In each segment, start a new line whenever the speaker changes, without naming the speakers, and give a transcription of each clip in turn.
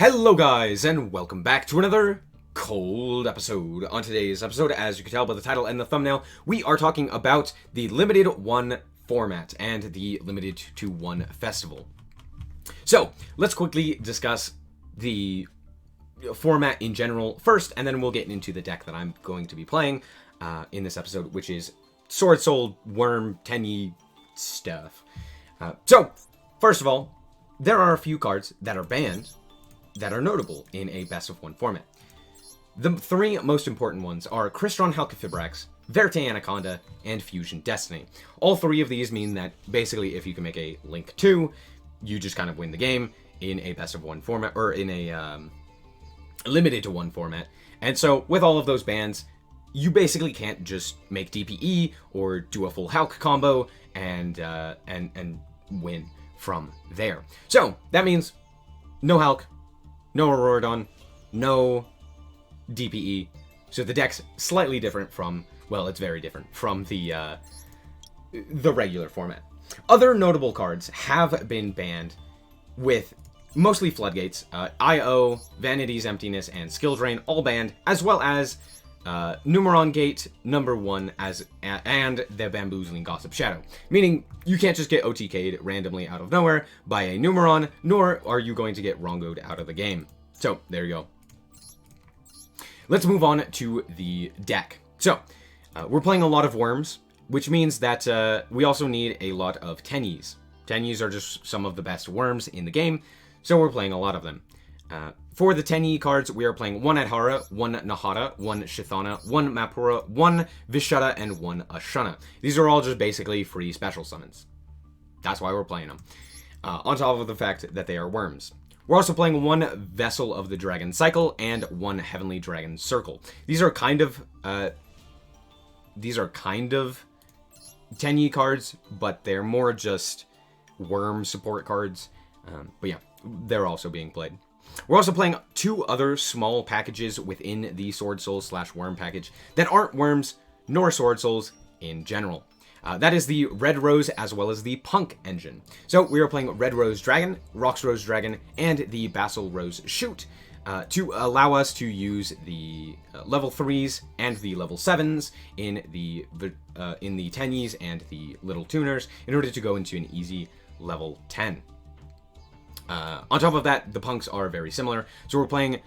Hello guys, and welcome back to another cold episode. On today's episode, as you can tell by the title and the thumbnail, we are talking about the Limited 1 format and the Limited to 1 festival. So, let's quickly discuss the format in general first, and then we'll get into the deck that I'm going to be playing in this episode, which is Swordsoul, Wyrm, Tenyi stuff. So, first of all, there are a few cards that are banned that are notable in a best of 1 format. The three most important ones are Crystron Halqifibrax, Verte Anaconda, and Fusion Destiny. All three of these mean that basically if you can make a Link 2, you just kind of win the game in a best of 1 format, or in a limited to 1 format. And so with all of those bans, you basically can't just make DPE or do a full Hulk combo and win from there. So that means no Hulk, no Auroradon, no DPE. So the deck's slightly different from, well, it's very different from the regular format. Other notable cards have been banned, with mostly Floodgates, I.O., Vanity's Emptiness, and Skill Drain all banned, as well as Numeron Gate number 1 and the Bamboozling Gossip Shadow. Meaning, you can't just get OTK'd randomly out of nowhere by a Numeron, nor are you going to get Rongo'd out of the game. So, there you go. Let's move on to the deck. So, we're playing a lot of Wyrms, which means that we also need a lot of Tenyis. Tenyis are just some of the best Wyrms in the game, so we're playing a lot of them. For the Tenyi cards, we are playing 1 Adhara, 1 Nahata, 1 Shithana, 1 Mapura, 1 Vishuddha, and 1 Ashana. These are all just basically free special summons. That's why we're playing them. On top of the fact that they are Wyrms. We're also playing 1 Vessel of the Dragon Cycle and 1 Heavenly Dragon Circle. These are kind of Tenyi cards, but they're more just Wyrm support cards. But yeah, they're also being played. We're also playing 2 other small packages within the Swordsoul / Wyrm package that aren't Wyrms nor Swordsouls in general. That is the Red Rose as well as the Punk engine. So we are playing Red Rose Dragon, Rox Rose Dragon, and the Basil Rose Shoot to allow us to use the level 3s and the level 7s in the Tenyis and the Little Tuners in order to go into an easy level 10. On top of that, the punks are very similar. So we're playing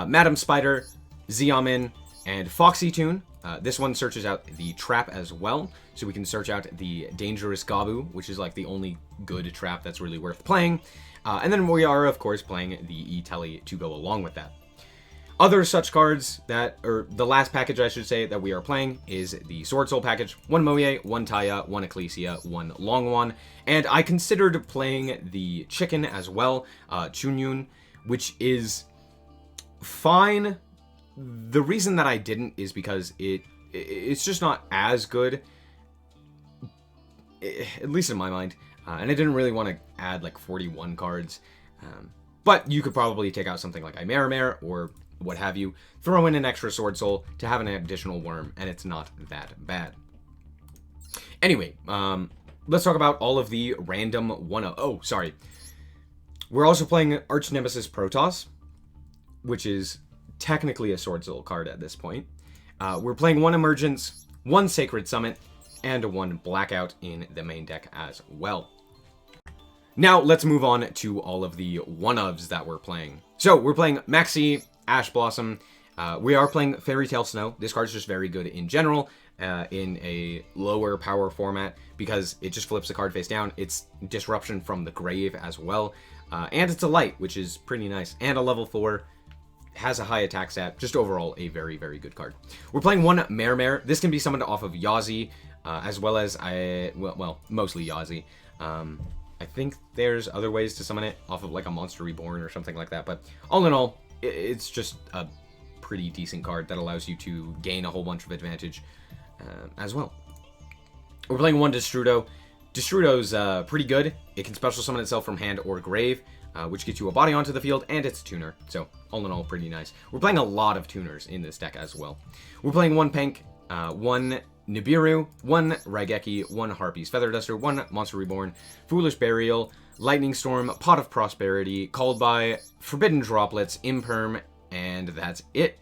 Madam Spider, Xiaomin, and Foxy Tune. This one searches out the trap as well. So we can search out the Dangerous Gabu, which is like the only good trap that's really worth playing. And then we are, of course, playing the E-Telly to go along with that. Other such cards or the last package I should say that we are playing is the Swordsoul package. 1 Moye, 1 Taya, 1 Ecclesia, 1 Longwan. And I considered playing the Chicken as well, Chunyun, which is fine. The reason that I didn't is because it's just not as good, at least in my mind. And I didn't really want to add like 41 cards. But you could probably take out something like Imerimare or what have you, throw in an extra Swordsoul to have an additional Wyrm, and it's not that bad. Anyway, let's talk about all of the random We're also playing Arch Nemesis Protoss, which is technically a Swordsoul card at this point. We're playing 1 Emergence, 1 Sacred Summit, and 1 Blackout in the main deck as well. Now, let's move on to all of the one-ofs that we're playing. So, we're playing Maxi, Ash Blossom. We are playing Fairy Tale Snow. This card's just very good in general in a lower power format because it just flips the card face down. It's Disruption from the Grave as well. And it's a light, which is pretty nice. And a level 4. Has a high attack stat. Just overall a very, very good card. We're playing 1 Mare. This can be summoned off of Yazi, as well as, mostly Yazi. I think there's other ways to summon it off of like a Monster Reborn or something like that. But all in all, it's just a pretty decent card that allows you to gain a whole bunch of advantage as well. We're playing 1 Destrudo. Destrudo's pretty good. It can special summon itself from hand or grave, which gets you a body onto the field, and it's a tuner. So all in all, pretty nice. We're playing a lot of tuners in this deck as well. We're playing 1 Pink, 1 Nibiru, 1 Raigeki, 1 Harpy's Feather Duster, 1 Monster Reborn, Foolish Burial, Lightning Storm, Pot of Prosperity, Called by, Forbidden Droplets, Imperm, and that's it.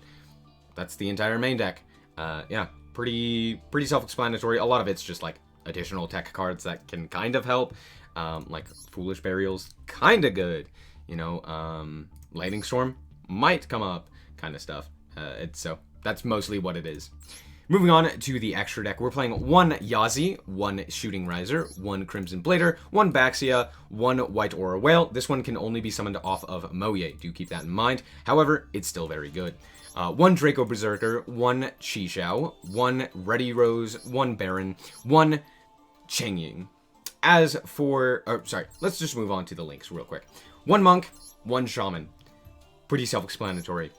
That's the entire main deck. Yeah, pretty self-explanatory. A lot of it's just like additional tech cards that can kind of help. Like Foolish Burial's kind of good, you know. Lightning Storm might come up, kind of stuff. So that's mostly what it is. Moving on to the extra deck, we're playing 1 Yazi, 1 Shooting Riser, 1 Crimson Blader, 1 Baxia, 1 White Aura Whale. This one can only be summoned off of Moye, do keep that in mind. However, it's still very good. 1 Draco Berserker, 1 Chi-Xiao, 1 Ready Rose, 1 Baron, 1 Chengying. As for, let's just move on to the links real quick. 1 Monk, 1 Shaman. Pretty self-explanatory.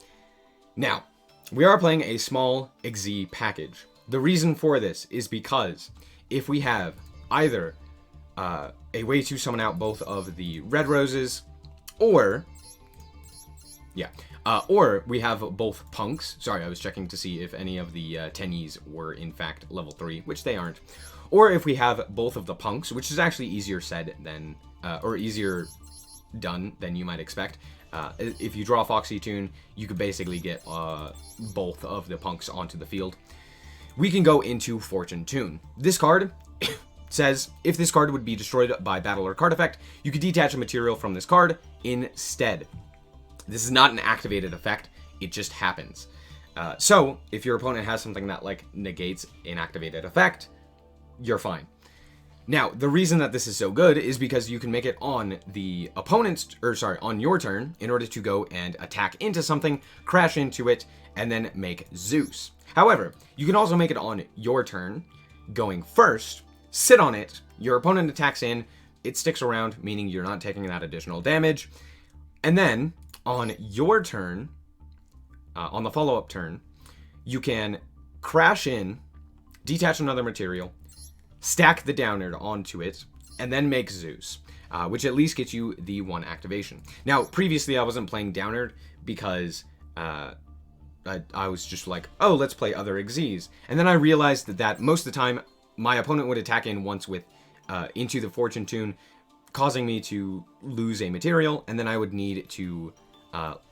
Now, we are playing a small Xyz package. The reason for this is because if we have either a way to summon out both of the red roses, or we have both punks. Sorry, I was checking to see if any of the Tenyis were in fact level 3, which they aren't. Or if we have both of the punks, which is actually easier said than, or easier done than you might expect. If you draw Foxy Tune, you could basically get both of the punks onto the field. We can go into Fortune Tune. This card says, if this card would be destroyed by battle or card effect, you could detach a material from this card instead. This is not an activated effect, it just happens. So, if your opponent has something that, like, negates an activated effect, you're fine. Now, the reason that this is so good is because you can make it on the opponent's, on your turn, in order to go and attack into something, crash into it, and then make Zeus. However, you can also make it on your turn, going first, sit on it, your opponent attacks in, it sticks around, meaning you're not taking that additional damage, and then, on your turn, on the follow-up turn, you can crash in, detach another material, stack the Downerd onto it, and then make Zeus, which at least gets you the 1 activation. Now, previously I wasn't playing Downerd because I was just like, oh, let's play other Xyz. And then I realized that most of the time, my opponent would attack in once with into the Fortune Tune, causing me to lose a material, and then I would need to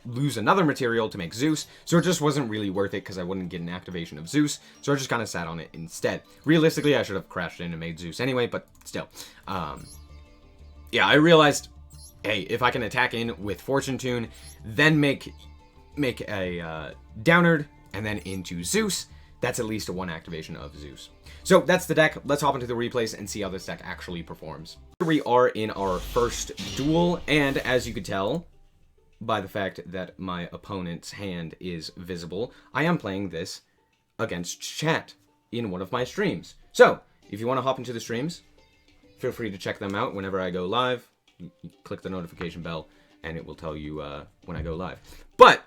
lose another material to make Zeus, so it just wasn't really worth it because I wouldn't get an activation of Zeus, so I just kind of sat on it instead. Realistically, I should have crashed in and made Zeus anyway, but still. Yeah, I realized, hey, if I can attack in with Fortune Tune, then make a Downerd, and then into Zeus, that's at least a 1 activation of Zeus. So that's the deck. Let's hop into the replays and see how this deck actually performs. Here we are in our first duel, and as you could tell by the fact that my opponent's hand is visible, I am playing this against chat in one of my streams. So, if you want to hop into the streams, feel free to check them out whenever I go live. You click the notification bell, and it will tell you when I go live. But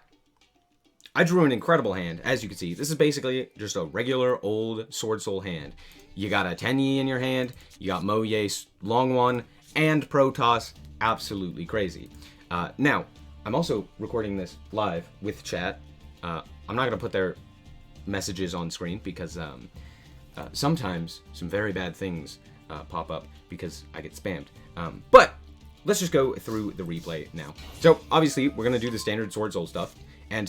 I drew an incredible hand. As you can see, this is basically just a regular old Swordsoul hand. You got a Tenyi in your hand, you got Moye's long one, and Protoss. Absolutely crazy. Now, I'm also recording this live with chat. I'm not going to put their messages on screen because sometimes some very bad things pop up because I get spammed. But let's just go through the replay now. So, obviously, we're going to do the standard Swordsoul stuff. And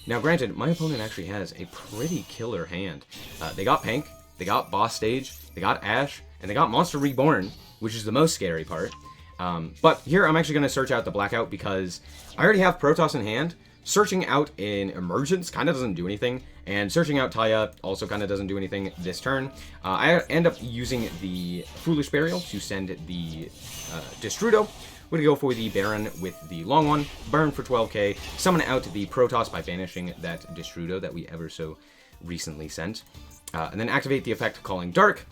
now, granted, my opponent actually has a pretty killer hand. They got Pank, they got Boss Stage, they got Ash, and they got Monster Reborn, which is the most scary part. But here I'm actually going to search out the Blackout because I already have Protoss in hand. Searching out an Emergence kind of doesn't do anything, and searching out Taya also kind of doesn't do anything this turn. I end up using the Foolish Burial to send the Destrudo. We're going to go for the Baron with the long one, burn for 12k, summon out the Protoss by banishing that Destrudo that we ever so recently sent, and then activate the effect calling Dark,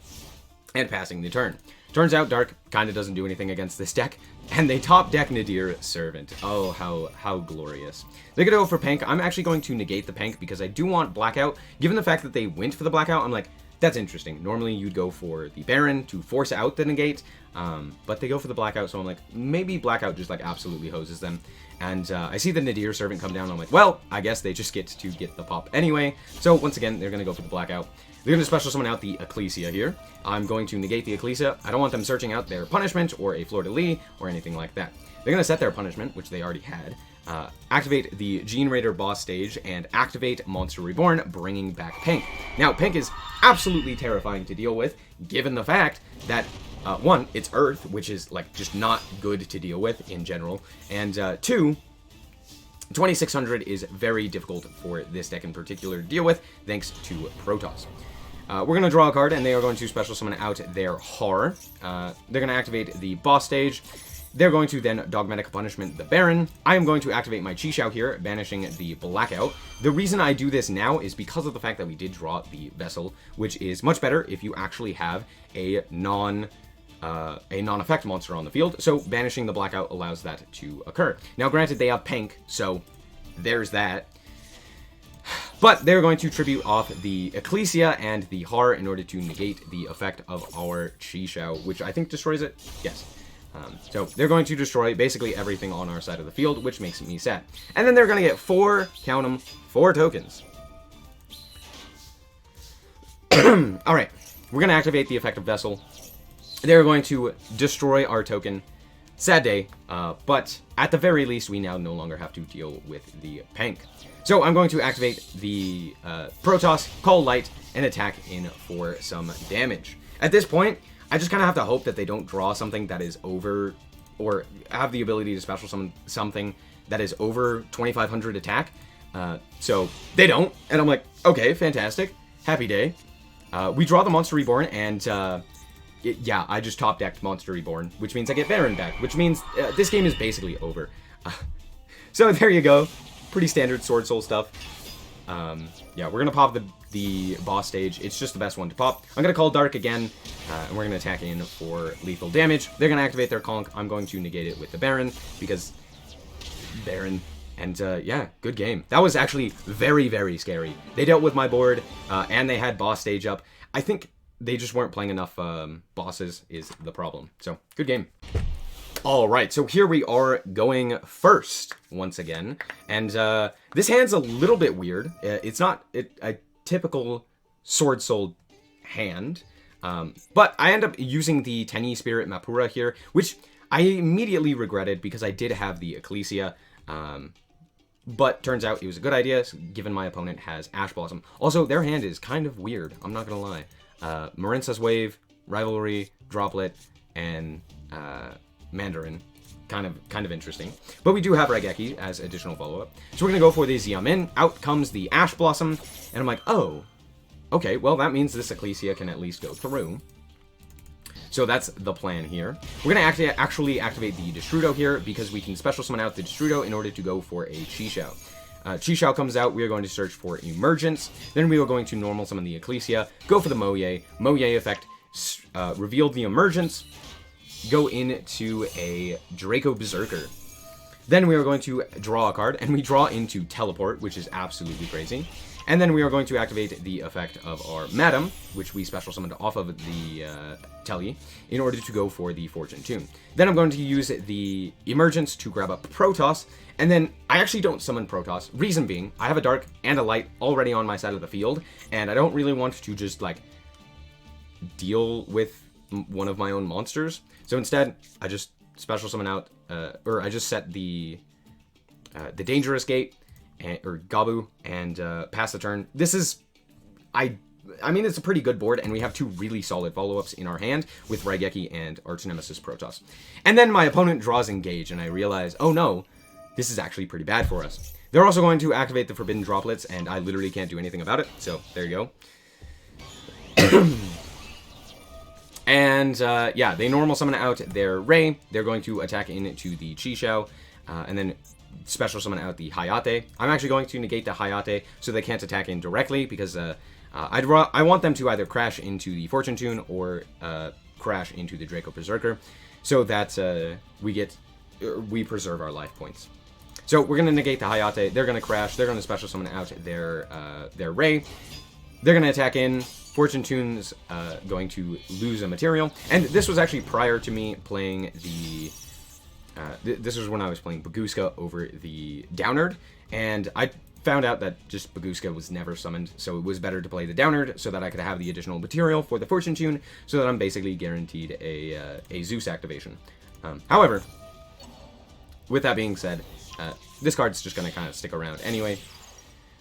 and passing the turn. Turns out Dark kind of doesn't do anything against this deck, and they top deck Nadir Servant. Oh, how glorious. They're going to go for Pank. I'm actually going to negate the Pank because I do want Blackout. Given the fact that they went for the Blackout, I'm like, that's interesting. Normally you'd go for the Baron to force out the negate, but they go for the Blackout, so I'm like, maybe Blackout just like absolutely hoses them. And I see the Nadir Servant come down. I'm like, well, I guess they just get to get the pop anyway. So once again, they're going to go for the Blackout. They're going to special summon out the Ecclesia here. I'm going to negate the Ecclesia. I don't want them searching out their punishment or a fleur-de-lis or anything like that. They're going to set their punishment, which they already had. Activate the Gene Raider boss stage and activate Monster Reborn, bringing back Pink. Now, Pink is absolutely terrifying to deal with, given the fact that, one, it's Earth, which is, like, just not good to deal with in general, and, two, 2600 is very difficult for this deck in particular to deal with, thanks to Protoss. We're going to draw a card, and they are going to special summon out their Har. They're going to activate the boss stage. They're going to then Dogmatic Punishment the Baron. I am going to activate my Chi here, banishing the Blackout. The reason I do this now is because of the fact that we did draw the Vessel, which is much better if you actually have a non-effect monster on the field. So banishing the Blackout allows that to occur. Now, granted, they have Pink, so there's that. But they're going to tribute off the Ecclesia and the Har in order to negate the effect of our Chi, which I think destroys it. Yes. So they're going to destroy basically everything on our side of the field, which makes me sad. And then they're going to get 4, count them, 4 tokens. Alright, we're going to activate the effect of Vessel. They're going to destroy our token. Sad day, but at the very least, we now no longer have to deal with the Pink. So I'm going to activate the Protoss, call Light, and attack in for some damage. At this point, I just kind of have to hope that they don't draw something that is over, or have the ability to special summon something that is over 2500 attack. So they don't, and I'm like, okay, fantastic, happy day. We draw the Monster Reborn, and yeah, I just top decked Monster Reborn, which means I get Baron back, which means this game is basically over. So there you go, pretty standard Swordsoul stuff. Yeah, we're gonna pop the boss stage. It's just the best one to pop. I'm gonna call Dark again, and we're gonna attack in for lethal damage. They're gonna activate their conk. I'm going to negate it with the Baron, because Baron. And yeah, good game. That was actually very, very scary. They dealt with my board, and they had boss stage up. I think they just weren't playing enough bosses is the problem. So, good game. Alright, so here we are going first, once again. And this hand's a little bit weird. It's not a typical Swordsoul hand. But I end up using the Tenyi Spirit Mapura here, which I immediately regretted because I did have the Ecclesia. But turns out it was a good idea, given my opponent has Ash Blossom. Also, their hand is kind of weird, I'm not gonna lie. Marinsa's Wave, Rivalry, Droplet, and Mandarin. Kind of interesting. But we do have Raigeki as additional follow-up. So we're gonna go for the Xiamen. Out comes the Ash Blossom, and I'm like, oh, okay, well that means this Ecclesia can at least go through. So that's the plan here. We're gonna actually activate the Destrudo here, because we can special summon out the Destrudo in order to go for a Chi-Shao. Chi-Shao comes out, we are going to search for Emergence, then we are going to normal summon the Ecclesia, go for the Moye effect, reveal the Emergence, go into a Draco Berserker. Then we are going to draw a card, and we draw into Teleport, which is absolutely crazy. And then we are going to activate the effect of our Madam, which we special summoned off of the Tenyi, in order to go for the Fortune Tune. Then I'm going to use the Emergence to grab up Protoss, and then I actually don't summon Protoss. Reason being, I have a Dark and a Light already on my side of the field, and I don't really want to just, like, deal with one of my own monsters. So instead, I just special summon out, or I just set the Dangerous Gate, or Gabu, and pass the turn. This is, I mean, it's a pretty good board, and we have 2 really solid follow-ups in our hand with Raigeki and Arch Nemesis Protoss. And then my opponent draws Engage, and I realize, oh no, this is actually pretty bad for us. They're also going to activate the Forbidden Droplets, and I literally can't do anything about it, so there you go. And yeah, they normal summon out their Ray. They're going to attack into the Chi-Shao, and then special summon out the Hayate. I'm actually going to negate the Hayate so they can't attack in directly, because I want them to either crash into the Fortune Tune or crash into the Draco Berserker, so that we preserve our life points. So we're going to negate the Hayate. They're going to crash. They're going to special summon out their Ray. They're going to attack in. Fortune Tune's going to lose a material. And this was actually prior to me playing the this was when I was playing Baguska over the Downerd, and I found out that just Baguska was never summoned, so it was better to play the Downerd so that I could have the additional material for the Fortune Tune, so that I'm basically guaranteed a Zeus activation. However, with that being said, this card's just going to kind of stick around anyway.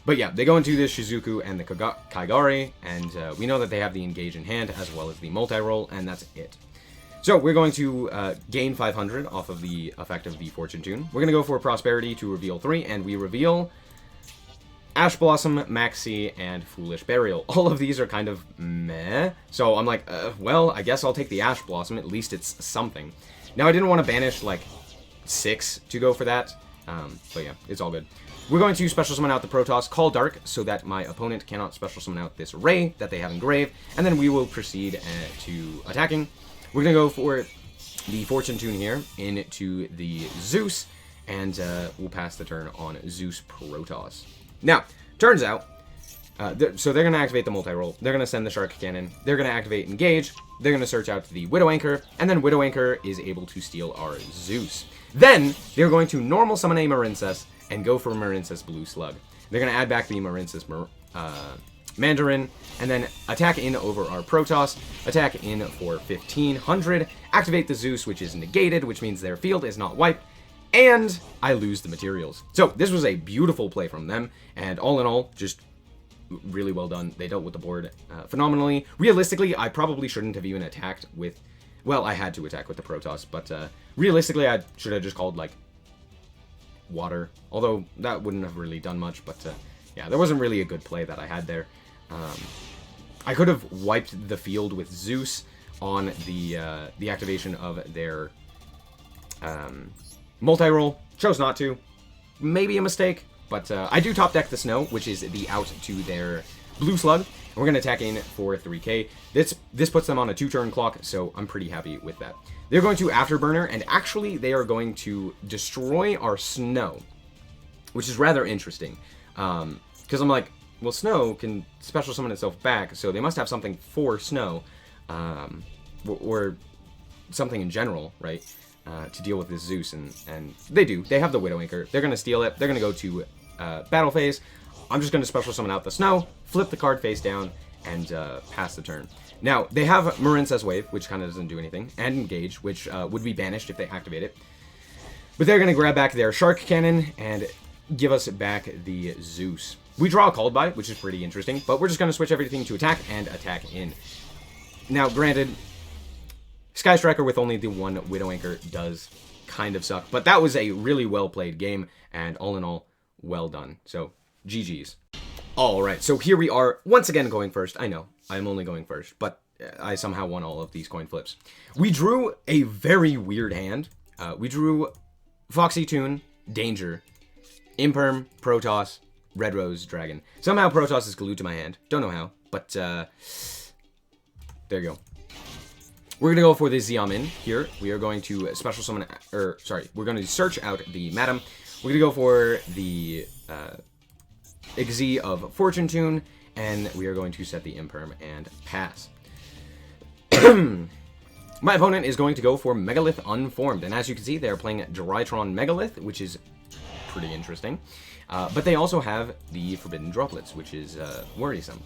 But yeah, they go into the Shizuku and the Kaigari, and we know that they have the Engage in hand, as well as the multi-roll, and that's it. So we're going to gain 500 off of the effect of the Fortune Tune. We're going to go for Prosperity to reveal 3, and we reveal Ash Blossom, Maxi, and Foolish Burial. All of these are kind of meh, so I'm like, well, I guess I'll take the Ash Blossom, at least it's something. Now, I didn't want to banish, like, 6 to go for that, but yeah, it's all good. We're going to special summon out the Protoss, Call Dark, so that my opponent cannot special summon out this Ray that they have engraved, and then we will proceed to attacking. We're going to go for the Fortune Tune here into the Zeus, and we'll pass the turn on Zeus Protoss. Now, turns out, so they're going to activate the multi-roll, they're going to send the Shark Cannon, they're going to activate Engage, they're going to search out the Widow Anchor, and then Widow Anchor is able to steal our Zeus. Then, they're going to normal summon a Marincess, and go for Marincess Blue Slug. They're going to add back the Marincess Mandarin, and then attack in over our Protoss, attack in for 1500, activate the Zeus, which is negated, which means their field is not wiped, and I lose the materials. So this was a beautiful play from them, and all in all, just really well done. They dealt with the board phenomenally. Realistically, I probably shouldn't have even attacked with, well, I had to attack with the Protoss, but realistically, I should have just called, like, Water, although that wouldn't have really done much, but yeah, there wasn't really a good play that I had there. I could have wiped the field with Zeus on the activation of their multi-roll. Chose not to. Maybe a mistake, but I do top deck the Snow, which is the out to their Blue Slug. And we're going to attack in for 3k. This puts them on a 2-turn clock, so I'm pretty happy with that. They're going to Afterburner, and actually they are going to destroy our Snow, which is rather interesting. Because I'm like, well, Snow can special summon itself back, so they must have something for Snow, or something in general, right, to deal with this Zeus, and they do. They have the Widow Anchor. They're going to steal it. They're going to go to battle phase. I'm just going to special summon out the Snow, flip the card face down, and pass the turn. Now, they have Marincess Wave, which kind of doesn't do anything, and Engage, which would be banished if they activate it. But they're going to grab back their Shark Cannon and give us back the Zeus. We draw a Called By, which is pretty interesting, but we're just going to switch everything to attack and attack in. Now, granted, Sky Striker with only the one Widow Anchor does kind of suck, but that was a really well-played game, and all in all, well done. So, GG's. Alright, so here we are, once again going first. I know, I'm only going first, but I somehow won all of these coin flips. We drew a very weird hand. We drew Foxy Toon, Danger, Imperm, Protoss, Red Rose, Dragon. Somehow Protoss is glued to my hand. Don't know how, but there you go. We're going to go for the Xiaomin here. We are going to special summon, we're going to search out the Madam. We're going to go for the Xyz of Fortune Tune, and we are going to set the Imperm and pass. My opponent is going to go for Megalith Unformed, and as you can see, they're playing Drytron Megalith, which is pretty interesting. But they also have the Forbidden Droplets, which is worrisome.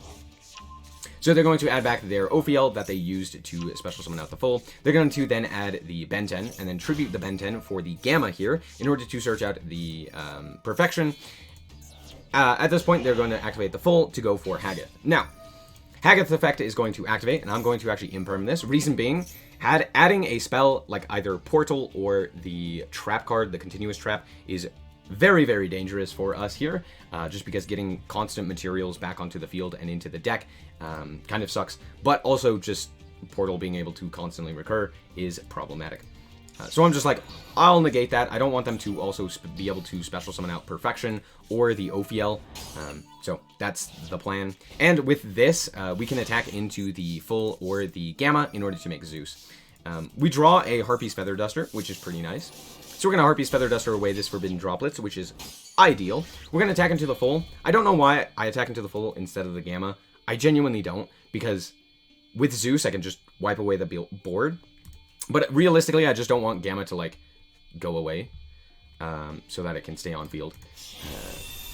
So they're going to add back their Ophiel that they used to special summon out the full. They're going to then add the Ben 10, and then tribute the Ben 10 for the Gamma here, in order to search out the Perfection. At this point, they're going to activate the full to go for Haggith. Now, Haggith's effect is going to activate, and I'm going to actually imperm this. Reason being, adding a spell like either Portal or the Trap card, the Continuous Trap, is very, very dangerous for us here, just because getting constant materials back onto the field and into the deck kind of sucks, but also just Portal being able to constantly recur is problematic. So I'm just like, I'll negate that. I don't want them to also be able to special summon out Perfection or the Ophiel, so that's the plan. And with this, we can attack into the full or the Gamma in order to make Zeus. We draw a Harpy's Feather Duster, which is pretty nice. So we're going to Harpy's Feather Duster away this Forbidden Droplets, which is ideal. We're going to attack into the full. I don't know why I attack into the full instead of the Gamma. I genuinely don't, because with Zeus, I can just wipe away the board. But realistically, I just don't want Gamma to, like, go away, so that it can stay on field.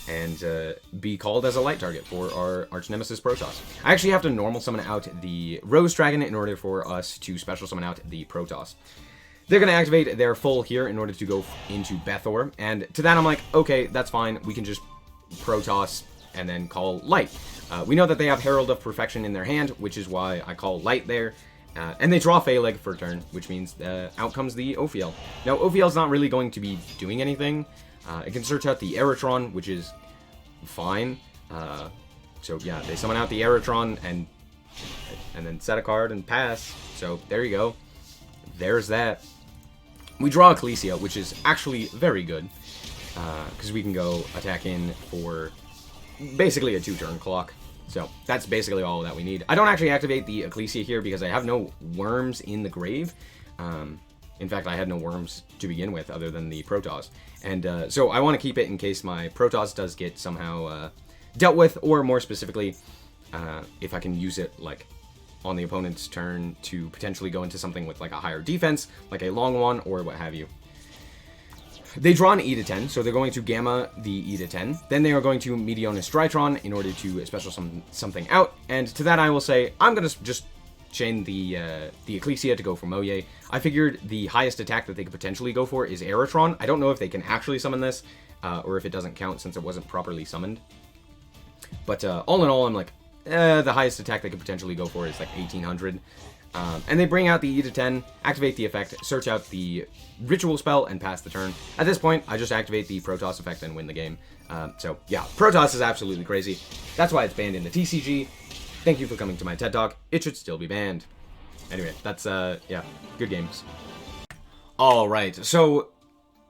And be called as a light target for our arch nemesis Protoss. I actually have to normal summon out the Rose Dragon in order for us to special summon out the Protoss. They're going to activate their full here in order to go into Bethor, and to that I'm like, okay, that's fine, we can just Protoss and then call light. We know that they have Herald of Perfection in their hand, which is why I call light there. And they draw Phaleg for turn, which means out comes the Ophiel. Now, Ophiel's not really going to be doing anything. It can search out the Eritron, which is fine. So yeah, they summon out the Eritron and then set a card and pass. So there you go. There's that. We draw Ecclesia, which is actually very good, because we can go attack in for basically a 2-turn clock. So that's basically all that we need. I don't actually activate the Ecclesia here because I have no Wryms in the grave. In fact, I had no Wryms to begin with other than the Protoss. And so I want to keep it in case my Protoss does get somehow dealt with, or more specifically, if I can use it like on the opponent's turn to potentially go into something with like a higher defense, like a long one or what have you. They draw an E to 10, so they're going to Gamma the E to 10. Then they are going to Meteona Strytron in order to special something out. And to that I will say, I'm going to just chain the Ecclesia to go for Moye. I figured the highest attack that they could potentially go for is Eritron. I don't know if they can actually summon this, or if it doesn't count since it wasn't properly summoned. But all in all, I'm like, the highest attack they could potentially go for is like 1800. And they bring out the E to 10, activate the effect, search out the ritual spell, and pass the turn. At this point, I just activate the Protoss effect and win the game. So yeah, Protoss is absolutely crazy. That's why it's banned in the TCG. Thank you for coming to my TED Talk. It should still be banned. Anyway, that's, yeah, good games. Alright, so,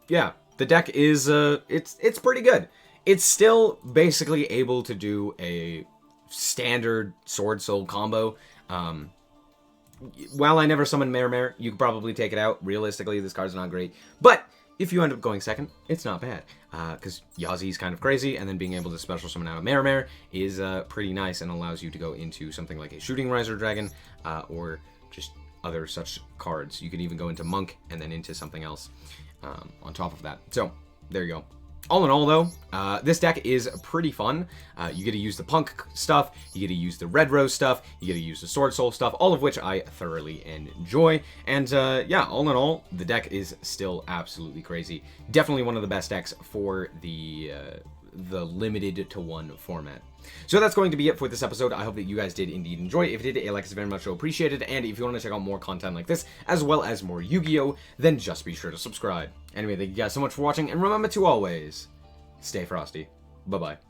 yeah, the deck is, it's pretty good. It's still basically able to do a standard Swordsoul combo. While I never summon Mare, you could probably take it out. Realistically, this card's not great. But if you end up going second, it's not bad. Because Yazi's kind of crazy, and then being able to special summon out a Mare is pretty nice and allows you to go into something like a Shooting Riser Dragon, or just other such cards. You can even go into Monk and then into something else on top of that. So, there you go. All in all, though, this deck is pretty fun. You get to use the Punk stuff, you get to use the Red Rose stuff, you get to use the Swordsoul stuff, all of which I thoroughly enjoy. And yeah, all in all, the deck is still absolutely crazy. Definitely one of the best decks for the limited to one format. So that's going to be it for this episode. I hope that you guys did indeed enjoy. If you did, a like is very much so appreciated. And if you want to check out more content like this, as well as more Yu-Gi-Oh!, then just be sure to subscribe. Anyway, thank you guys so much for watching, and remember to always stay frosty. Bye-bye.